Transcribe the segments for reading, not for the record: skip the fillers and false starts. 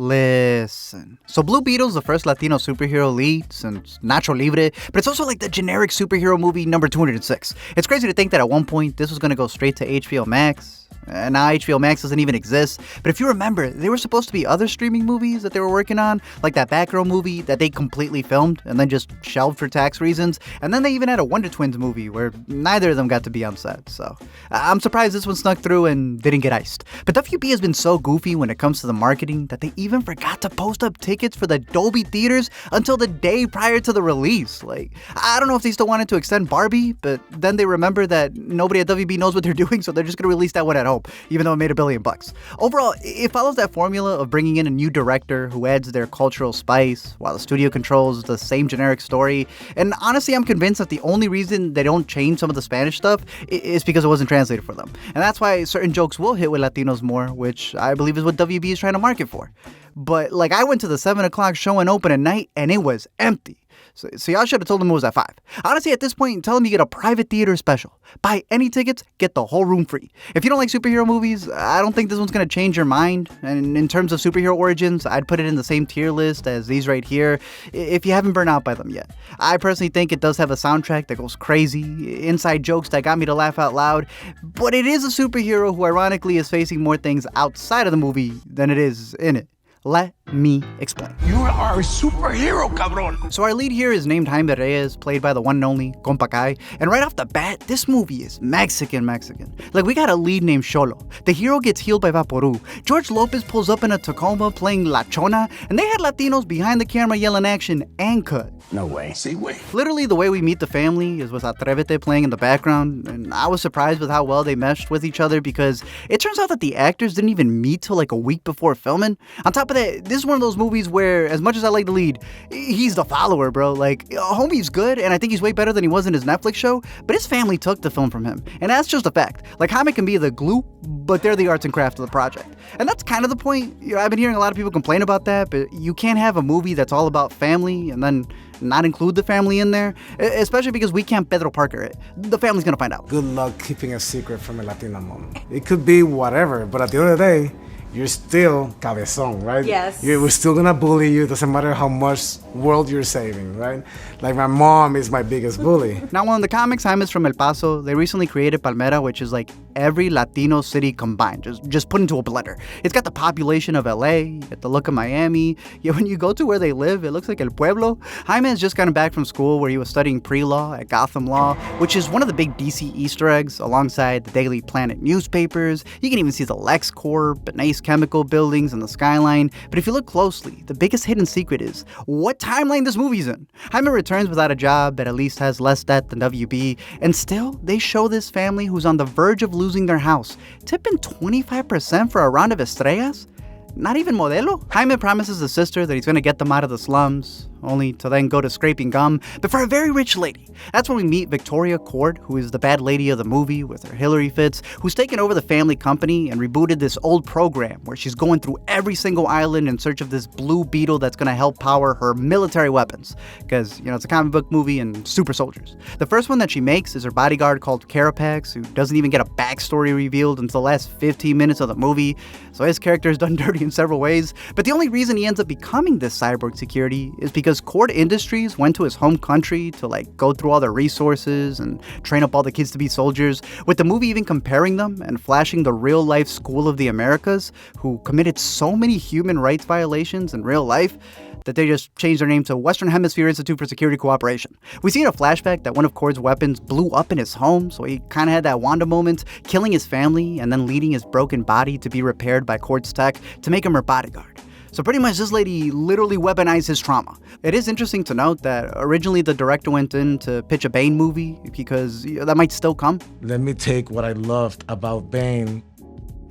Listen. So Blue Beetle's the first Latino superhero lead since Nacho Libre, but it's also like the generic superhero movie number 206. It's crazy to think that at one point this was going to go straight to HBO Max. And now HBO Max doesn't even exist. But if you remember, there were supposed to be other streaming movies that they were working on, like that Batgirl movie that they completely filmed and then just shelved for tax reasons. And then they even had a Wonder Twins movie where neither of them got to be on set. So I'm surprised this one snuck through and didn't get iced. But WB has been so goofy when it comes to the marketing that they even forgot to post up tickets for the Dolby theaters until the day prior to the release. Like, I don't know if they still wanted to extend Barbie, but then they remember that nobody at WB knows what they're doing, so they're just going to release that one at home, even though it made $1 billion. Overall, it follows that formula of bringing in a new director who adds their cultural spice while the studio controls the same generic story. And honestly, I'm convinced that the only reason they don't change some of the Spanish stuff is because it wasn't translated for them. And that's why certain jokes will hit with Latinos more, which I believe is what WB is trying to market for. But like, I went to the 7 o'clock show and open at night and it was empty. So y'all should have told them it was at 5. Honestly, at this point, tell them you get a private theater special. Buy any tickets, get the whole room free. If you don't like superhero movies, I don't think this one's going to change your mind. And in terms of superhero origins, I'd put it in the same tier list as these right here, if you haven't burned out by them yet. I personally think it does have a soundtrack that goes crazy, inside jokes that got me to laugh out loud, but it is a superhero who ironically is facing more things outside of the movie than it is in it. Let me explain. You are a superhero, cabrón. So our lead here is named Jaime Reyes, played by the one and only Compa Kai. And right off the bat, this movie is Mexican. Like, we got a lead named Xolo. The hero gets healed by Vaporú. George Lopez pulls up in a Tacoma playing La Chona. And they had Latinos behind the camera yelling action and cut. No way. Sí, güey. Literally, the way we meet the family is with Atrévete playing in the background. And I was surprised with how well they meshed with each other because it turns out that the actors didn't even meet till like a week before filming. On top of that, this is one of those movies where, as much as I like the lead, he's the follower, bro. Like, homie's good, and I think he's way better than he was in his Netflix show, but his family took the film from him. And that's just a fact. Like, Jaime can be the glue, but they're the arts and craft of the project. And that's kind of the point. You know, I've been hearing a lot of people complain about that, but you can't have a movie that's all about family and then not include the family in there, especially because we can't Pedro Parker it. The family's gonna find out. Good luck keeping a secret from a Latina mom. It could be whatever, but at the end of the day, you're still cabezón, right? Yes. We're still gonna bully you. Doesn't matter how much world you're saving, right? Like, my mom is my biggest bully. Now, in the comics, Jaime's from El Paso. They recently created Palmera, which is like every Latino city combined, just put into a blender. It's got the population of LA, the look of Miami. Yet when you go to where they live, it looks like El Pueblo. Jaime has just gotten back from school where he was studying pre-law at Gotham Law, which is one of the big DC Easter eggs alongside the Daily Planet newspapers. You can even see the LexCorp and Ace Chemical buildings and the skyline. But if you look closely, the biggest hidden secret is what timeline this movie's in. Jaime returns without a job that at least has less debt than WB, and still they show this family who's on the verge of losing their house, tipping 25% for a round of estrellas? Not even Modelo? Jaime promises the sister that he's gonna get them out of the slums, only to then go to scraping gum, but for a very rich lady. That's when we meet Victoria Cord, who is the bad lady of the movie with her Hillary fits, who's taken over the family company and rebooted this old program where she's going through every single island in search of this blue beetle that's gonna help power her military weapons. Because, you know, it's a comic book movie and super soldiers. The first one that she makes is her bodyguard called Carapax, who doesn't even get a backstory revealed until the last 15 minutes of the movie, so his character is done dirty in several ways. But the only reason he ends up becoming this cyborg security is because Cord Industries went to his home country to like go through all their resources and train up all the kids to be soldiers, with the movie even comparing them and flashing the real life School of the Americas, who committed so many human rights violations in real life that they just changed their name to Western Hemisphere Institute for Security Cooperation. We see in a flashback that one of Cord's weapons blew up in his home, so he kind of had that Wanda moment, killing his family and then leading his broken body to be repaired by Cord's tech to make him her bodyguard. So pretty much this lady literally weaponized his trauma. It is interesting to note that originally the director went in to pitch a Bane movie because that might still come. Let me take what I loved about Bane,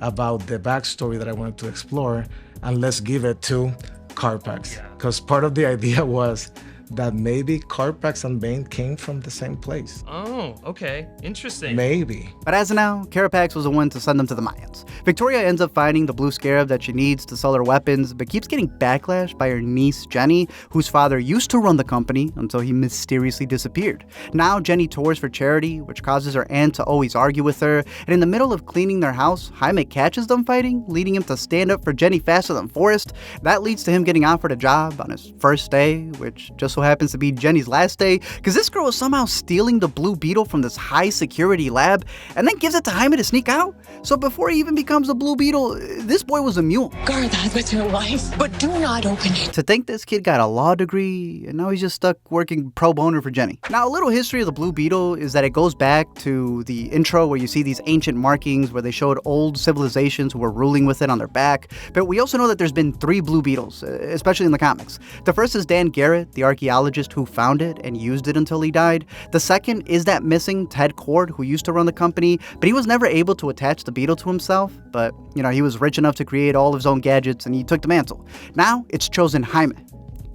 about the backstory that I wanted to explore, and let's give it to Carpax. Because part of the idea was that maybe Carpax and Bane came from the same place. Oh. Oh, okay. Interesting. Maybe. But as of now, Carapax was the one to send them to the Mayans. Victoria ends up finding the blue scarab that she needs to sell her weapons, but keeps getting backlash by her niece, Jenny, whose father used to run the company until he mysteriously disappeared. Now, Jenny tours for charity, which causes her aunt to always argue with her, and in the middle of cleaning their house, Jaime catches them fighting, leading him to stand up for Jenny faster than Forrest. That leads to him getting offered a job on his first day, which just so happens to be Jenny's last day, because this girl is somehow stealing the blue beetle from this high-security lab, and then gives it to Jaime to sneak out. So before he even becomes a blue beetle, this boy was a mule. Guard that with your life, but do not open it. To think this kid got a law degree, and now he's just stuck working pro bono for Jenny. Now, a little history of the blue beetle is that it goes back to the intro where you see these ancient markings where they showed old civilizations who were ruling with it on their back. But we also know that there's been 3 blue beetles, especially in the comics. The first is Dan Garrett, the archaeologist who found it and used it until he died. The second is that missing Ted Cord, who used to run the company, but he was never able to attach the beetle to himself. But, he was rich enough to create all of his own gadgets, and he took the mantle. Now, it's chosen Jaime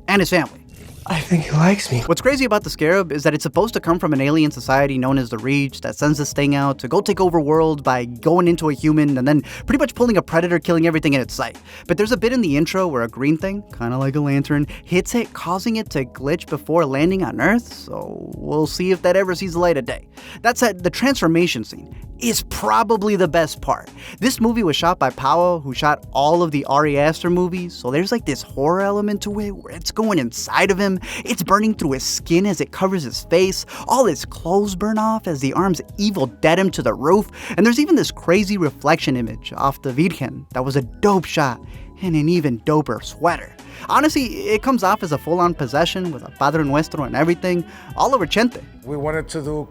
and his family. I think he likes me. What's crazy about the scarab is that it's supposed to come from an alien society known as the Reach that sends this thing out to go take over worlds by going into a human and then pretty much pulling a predator, killing everything in its sight. But there's a bit in the intro where a green thing, kind of like a lantern, hits it, causing it to glitch before landing on Earth, so we'll see if that ever sees the light of day. That said, the transformation scene is probably the best part. This movie was shot by Powell, who shot all of the Ari Aster movies, so there's like this horror element to it where it's going inside of him. It's burning through his skin as it covers his face. All his clothes burn off as the arms Evil Dead him to the roof. And there's even this crazy reflection image off the Virgen that was a dope shot and an even doper sweater. Honestly, it comes off as a full-on possession with a Padre Nuestro and everything, all over Chente. We wanted to do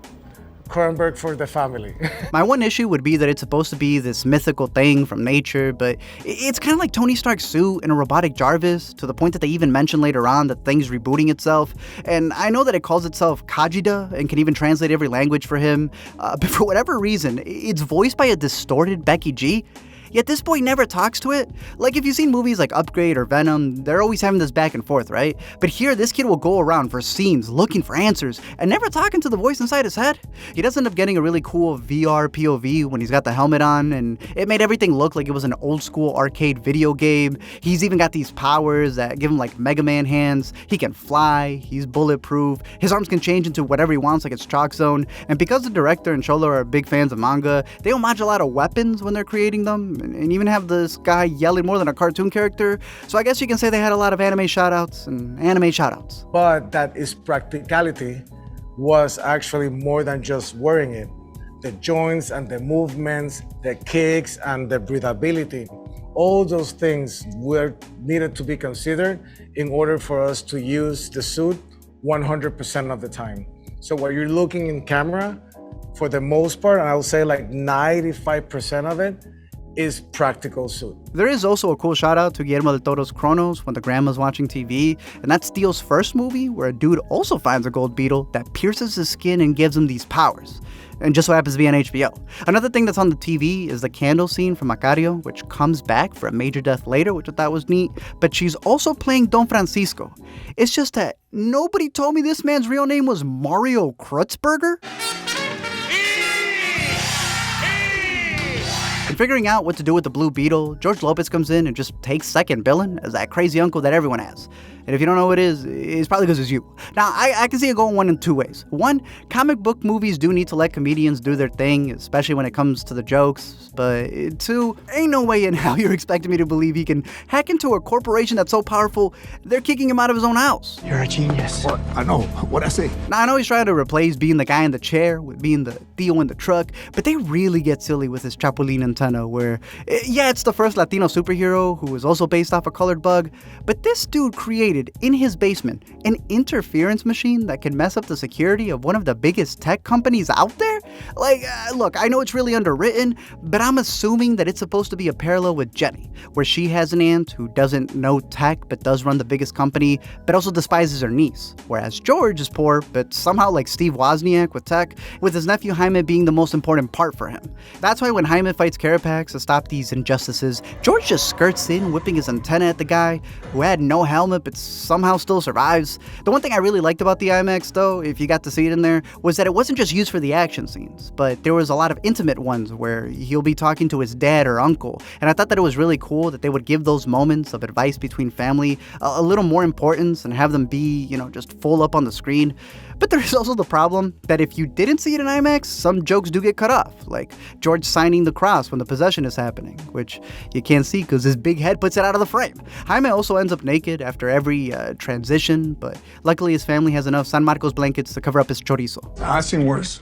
Cronenberg for the family. My one issue would be that it's supposed to be this mythical thing from nature, but it's kind of like Tony Stark's suit and a robotic Jarvis, to the point that they even mention later on that thing's rebooting itself. And I know that it calls itself Kajida and can even translate every language for him, but for whatever reason, it's voiced by a distorted Becky G. Yet this boy never talks to it. Like, if you've seen movies like Upgrade or Venom, they're always having this back and forth, right? But here, this kid will go around for scenes looking for answers and never talking to the voice inside his head. He does end up getting a really cool VR POV when he's got the helmet on, and it made everything look like it was an old school arcade video game. He's even got these powers that give him like Mega Man hands. He can fly, he's bulletproof, his arms can change into whatever he wants like it's Chalk Zone. And because the director and Xolo are big fans of manga, they homage a lot of weapons when they're creating them, and even have this guy yelling more than a cartoon character. So I guess you can say they had a lot of anime shoutouts and anime shoutouts. But that is practicality was actually more than just wearing it. The joints and the movements, the kicks and the breathability, all those things were needed to be considered in order for us to use the suit 100% of the time. So what you're looking in camera, for the most part, and I would say like 95% of it, is practical suit. There is also a cool shout out to Guillermo del Toro's Cronos when the grandma's watching TV, and that's Steele's first movie where a dude also finds a gold beetle that pierces his skin and gives him these powers. And just so happens to be on HBO. Another thing that's on the TV is the candle scene from Macario, which comes back for a major death later, which I thought was neat, but she's also playing Don Francisco. It's just that nobody told me this man's real name was Mario Kreutzberger. And figuring out what to do with the blue beetle, George Lopez comes in and just takes second billing as that crazy uncle that everyone has. And if you don't know who it is, it's probably because it's you. Now, I can see it going one in two ways. One, comic book movies do need to let comedians do their thing, especially when it comes to the jokes. But two, ain't no way in hell you're expecting me to believe he can hack into a corporation that's so powerful, they're kicking him out of his own house. You're a genius. What? I know. What'd I say? Now, I know he's trying to replace being the guy in the chair with being the Theo in the truck, but they really get silly with this Chapulín antenna where, yeah, it's the first Latino superhero who was also based off a colored bug, but this dude created in his basement an interference machine that can mess up the security of one of the biggest tech companies out there? Like, look, I know it's really underwritten, but I'm assuming that it's supposed to be a parallel with Jenny, where she has an aunt who doesn't know tech but does run the biggest company, but also despises her niece, whereas George is poor, but somehow like Steve Wozniak with tech, with his nephew Jaime being the most important part for him. That's why when Jaime fights Carapax to stop these injustices, George just skirts in, whipping his antenna at the guy, who had no helmet but somehow still survives. The one thing I really liked about the IMAX, though, if you got to see it in there, was that it wasn't just used for the action scenes, but there was a lot of intimate ones where he'll be talking to his dad or uncle. And I thought that it was really cool that they would give those moments of advice between family a little more importance and have them be, just full up on the screen. But there's also the problem that if you didn't see it in IMAX, some jokes do get cut off, like George signing the cross when the possession is happening, which you can't see because his big head puts it out of the frame. Jaime also ends up naked after every transition, but luckily his family has enough San Marcos blankets to cover up his chorizo. I've seen worse.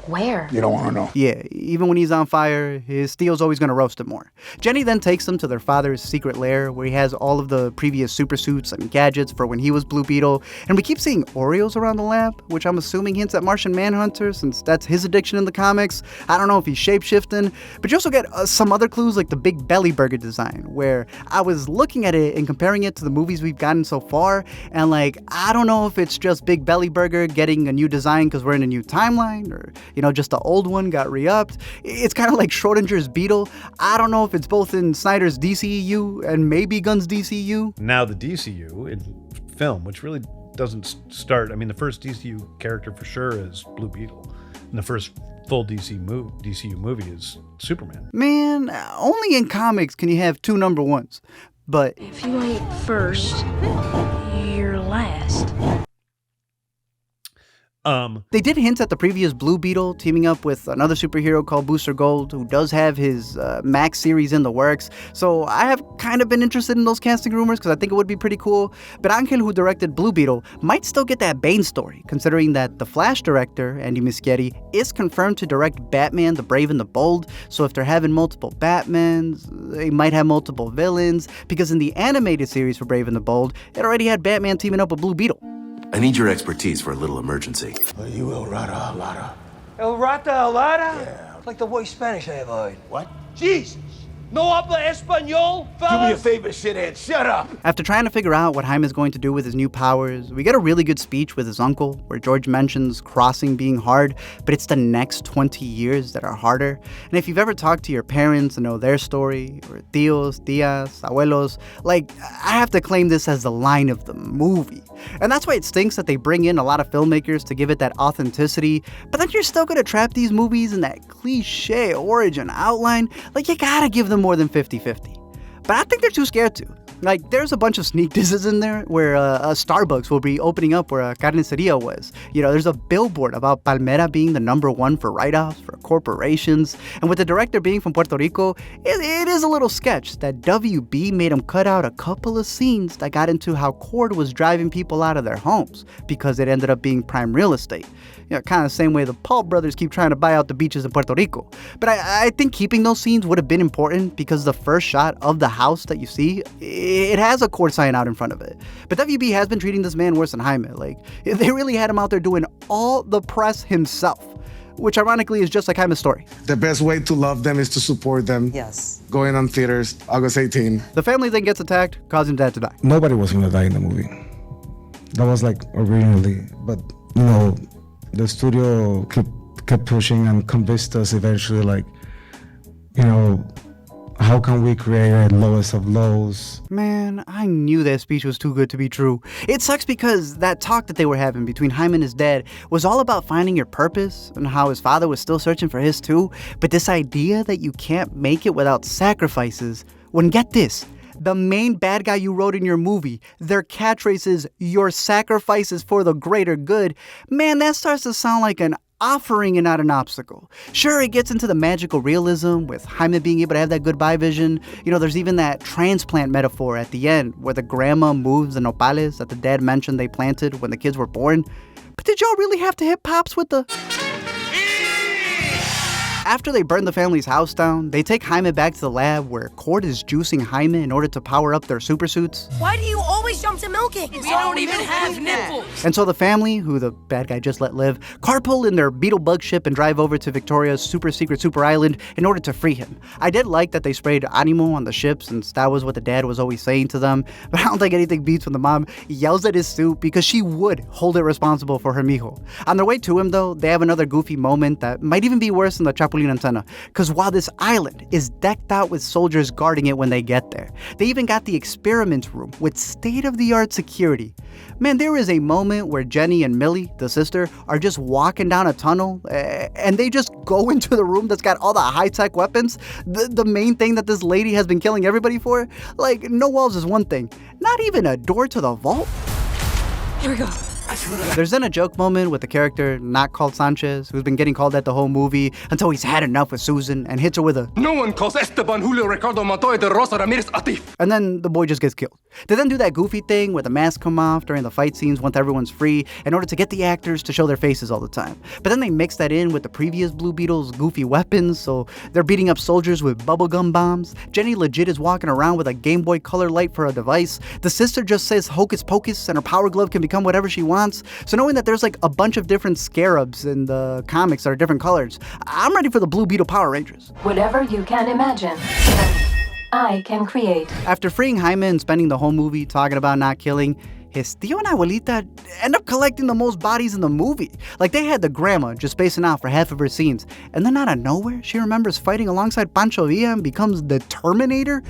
Where? You don't want to know. Yeah, even when he's on fire, his Theo's always going to roast him more. Jenny then takes them to their father's secret lair where he has all of the previous super suits and gadgets for when he was Blue Beetle. And we keep seeing Oreos around the lab, which I'm assuming hints at Martian Manhunter since that's his addiction in the comics. I don't know if he's shapeshifting, but you also get some other clues like the big belly burger design, where I was looking at it and comparing it to the movies we've gotten so far, and I don't know if it's just Big Belly Burger getting a new design because we're in a new timeline, or just the old one got re-upped. It's kind of like Schrodinger's Beetle. I don't know if it's both in Snyder's DCEU and maybe Gunn's DCU. Now the DCU in film, which really doesn't start. I mean, the first DCU character for sure is Blue Beetle, and the first full DCU movie is Superman. Man, only in comics can you have two number ones. But if you ain't first, you're last. They did hint at the previous Blue Beetle teaming up with another superhero called Booster Gold, who does have his Max series in the works. So I have kind of been interested in those casting rumors because I think it would be pretty cool. But Ángel, who directed Blue Beetle, might still get that Bane story, considering that the Flash director, Andy Muschietti, is confirmed to direct Batman, the Brave and the Bold. So if they're having multiple Batmans, they might have multiple villains, because in the animated series for Brave and the Bold, it already had Batman teaming up with Blue Beetle. I need your expertise for a little emergency. Are you El Rata Alada? El Rata Alada? Yeah. Like the voice Spanish I have heard. What? Jesus! No habla español, fellas? Do me a favor, shithead. Shut up! After trying to figure out what Jaime's going to do with his new powers, we get a really good speech with his uncle, where George mentions crossing being hard, but it's the next 20 years that are harder. And if you've ever talked to your parents and know their story, or tios, tias, abuelos, I have to claim this as the line of the movie. And that's why it stinks that they bring in a lot of filmmakers to give it that authenticity, but then you're still gonna trap these movies in that cliche origin outline. You gotta give them more than 50-50. But I think they're too scared to. There's a bunch of sneak disses in there where a Starbucks will be opening up where a carniceria was. There's a billboard about Palmera being the #1 for write-offs for corporations. And with the director being from Puerto Rico, it is a little sketch that WB made him cut out a couple of scenes that got into how Cord was driving people out of their homes because it ended up being prime real estate. Kind of the same way the Paul brothers keep trying to buy out the beaches in Puerto Rico. But I think keeping those scenes would have been important because the first shot of the house that you see, it has a Cord sign out in front of it. But WB has been treating this man worse than Jaime. They really had him out there doing all the press himself, which ironically is just like Jaime's story. The best way to love them is to support them. Yes. Going on theaters, August 18. The family then gets attacked, causing dad to die. Nobody was going to die in the movie. That was originally, but the studio kept pushing and convinced us eventually, how can we create a lowest of lows? Man, I knew that speech was too good to be true. It sucks because that talk that they were having between Jaime and his dad was all about finding your purpose and how his father was still searching for his too. But this idea that you can't make it without sacrifices, when get this, the main bad guy you wrote in your movie, their catchphrase is, your sacrifices for the greater good. Man, that starts to sound like an offering and not an obstacle. Sure, it gets into the magical realism with Jaime being able to have that goodbye vision. There's even that transplant metaphor at the end where the grandma moves the nopales that the dad mentioned they planted when the kids were born. But did y'all really have to hit Pops with the... After they burn the family's house down, they take Jaime back to the lab where Cord is juicing Jaime in order to power up their super suits. Why do you always jump to milking? We don't even have nipples. And so the family, who the bad guy just let live, carpool in their Beetle bug ship and drive over to Victoria's super secret super island in order to free him. I did like that they sprayed animo on the ship since that was what the dad was always saying to them, but I don't think anything beats when the mom yells at his suit because she would hold it responsible for her mijo. On their way to him though, they have another goofy moment that might even be worse than the Chapo Chapulín Antena, because while this island is decked out with soldiers guarding it when they get there, they even got the experiment room with state-of-the-art security. Man, there is a moment where Jenny and Millie, the sister, are just walking down a tunnel, and they just go into the room that's got all the high-tech weapons, the main thing that this lady has been killing everybody for. Like, no walls is one thing, not even a door to the vault. Here we go. There's then a joke moment with the character not called Sanchez, who's been getting called that the whole movie until he's had enough with Susan and hits her with a "No one calls Esteban Julio Ricardo Montoya de Rosa Ramirez Atif." And then the boy just gets killed. They then do that goofy thing where the masks come off during the fight scenes once everyone's free in order to get the actors to show their faces all the time. But then they mix that in with the previous Blue Beetle's goofy weapons, so they're beating up soldiers with bubblegum bombs. Jenny legit is walking around with a Game Boy Color light for a device. The sister just says hocus pocus and her power glove can become whatever she wants. So knowing that there's like a bunch of different scarabs in the comics that are different colors, I'm ready for the Blue Beetle Power Rangers. Whatever you can imagine, I can create. After freeing Jaime and spending the whole movie talking about not killing, his tío and abuelita end up collecting the most bodies in the movie. Like, they had the grandma just spacing out for half of her scenes, and then out of nowhere, she remembers fighting alongside Pancho Villa and becomes the Terminator.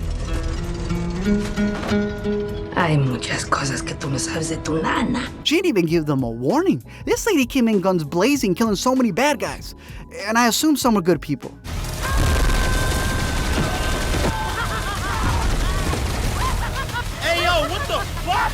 Hay muchas cosas que tú no sabes de tu nana. She didn't even give them a warning. This lady came in guns blazing, killing so many bad guys. And I assume some were good people. Hey, yo, what the fuck?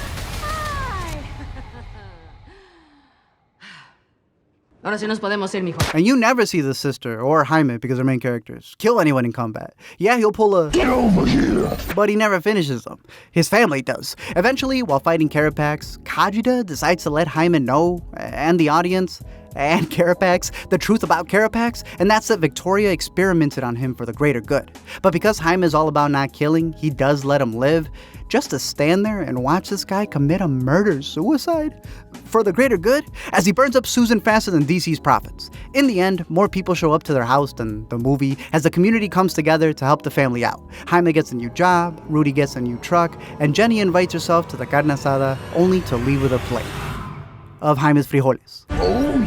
Ahora sí nos podemos ir, mijo. And you never see the sister or Jaime, because they're main characters, kill anyone in combat. Yeah, he'll pull a "get over here," but he never finishes them. His family does. Eventually, while fighting Carapax, Kajida decides to let Jaime know, and the audience, and Carapax, the truth about Carapax, and that's that Victoria experimented on him for the greater good. But because Jaime is all about not killing, he does let him live, just to stand there and watch this guy commit a murder-suicide for the greater good, as he burns up Susan faster than DC's profits. In the end, more people show up to their house than the movie, as the community comes together to help the family out. Jaime gets a new job, Rudy gets a new truck, and Jenny invites herself to the carne asada only to leave with a plate of Jaime's frijoles. Oh,